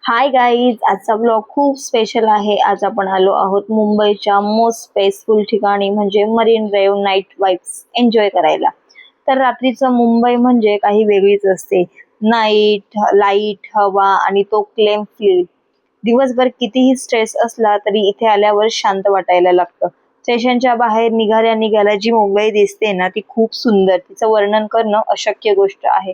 Hi guys, आजचा blog खूप special आहे। आज आपण आलो आहोत मुंबईच्या मोस्ट स्पेसफुल ठिकाणी म्हणजे marine drive night vibes enjoy करायला। तर रात्रीचं मुंबई म्हणजे काही वेगळीच असते। नाईट, लाईट, हवा आणि तो क्लेम फील। दिवसभर कितीही स्ट्रेस असला तरी इथे आल्यावर शांत वाटायला लागतं। स्टेशनच्या बाहेर निघाल्या जी मुंबई दिसते ना ती खूप सुंदर, तिचं वर्णन करणं अशक्य गोष्ट आहे।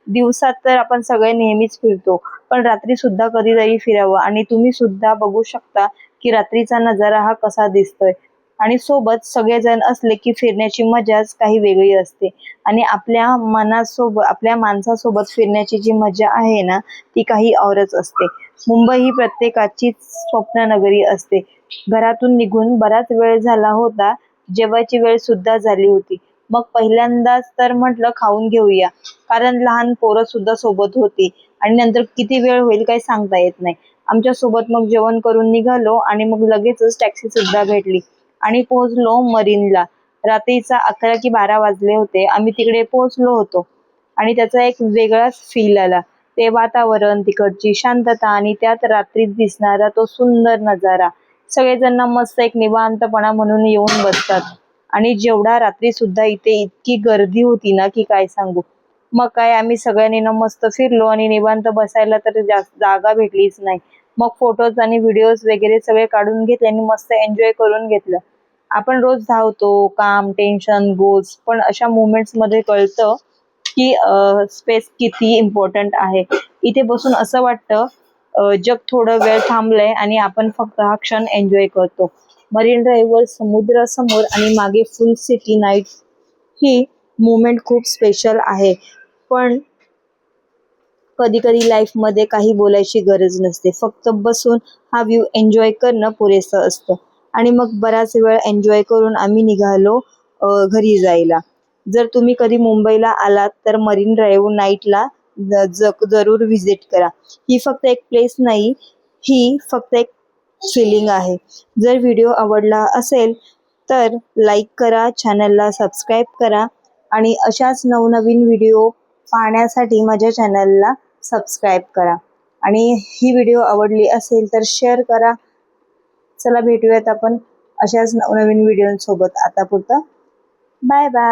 दिवसात तर आपण सगळे नेहमीच फिरतो, पण रात्री सुद्धा कधीतरी फिरावं आणि तुम्ही सुद्धा बघू शकता की रात्रीचा नजारा हा कसा दिसतोय। आणि सोबत सगळेजण असले की फिरण्याची मजाच काही वेगळी असते। आणि आपल्या माणसासोबत फिरण्याची जी मजा आहे ना ती काही औरच असते। मुंबई ही प्रत्येकाची स्वप्न नगरी असते। घरातून निघून बराच वेळ झाला होता, जेवायची वेळ सुद्धा झाली होती। मग पहिल्यांदाच तर म्हटलं खाऊन घेऊया, कारण लहान पोरं सुद्धा सोबत होती आणि नंतर किती वेळ होईल काही सांगता येत नाही। आमच्या सोबत मग जेवण करून निघालो आणि मग लगेचच टॅक्सी सुद्धा भेटली आणि पोहोचलो मरीनला। रात्रीचा 11 की 12 वाजले होते, आम्ही तिकडे पोहोचलो होतो आणि त्याचा एक वेगळाच फील आला। ते वातावरण, तिकडची शांतता आणि त्यात रात्रीत दिसणारा तो सुंदर नजारा। सगळेजण मस्त एक निवांतपणा म्हणून येऊन बसतात आणि जेवढा रात्री सुद्धा इथे इतकी गर्दी होती ना की काय सांगू। मग काय आम्ही सगळ्यांनी ना मस्त फिरलो आणि निवांत बसायला तर जास्त जागा भेटलीच नाही। मग फोटोज आणि व्हिडिओज वगैरे सगळे काढून घेतले आणि मस्त एन्जॉय करून घेतलं। आपण रोज धावतो, काम, टेन्शन, गोल्स, पण अशा मोमेंट्स मध्ये कळतं की स्पेस किती इम्पॉर्टंट आहे। इथे बसून असं वाटतं जग थोडं वेळ थांबलंय आणि आपण फक्त हा क्षण एन्जॉय करतो। मरीन ड्राईव्हवर समुद्र समोर आणि मागे फुल सिटी नाईट ही मोमेंट खूप स्पेशल आहे। पण कधी कधी लाईफ मध्ये काही बोलायची गरज नसते, फक्त बसून हा व्ह्यू एन्जॉय करणं पुरेसं असतं। आणि मग बराच वेळ एन्जॉय करून आम्ही निघालो घरी जायला। जर तुम्ही कधी मुंबईला आलात तर मरीन ड्राईव्ह नाईटला जरूर व्हिजिट करा। ही फक्त एक प्लेस नाही, ही फक्त एक फिलिंग आहे। जर व्हिडिओ आवडला असेल तर लाईक करा, चॅनलला सबस्क्राईब करा आणि अशाच नवनवीन व्हिडिओ पाहण्यासाठी माझ्या चॅनलला सबस्क्राईब करा। आणि ही व्हिडिओ आवडली असेल तर शेअर करा। चला भेटूयात आपण अशाच नवनवीन व्हिडिओसोबत। आता पुरतं बाय बाय।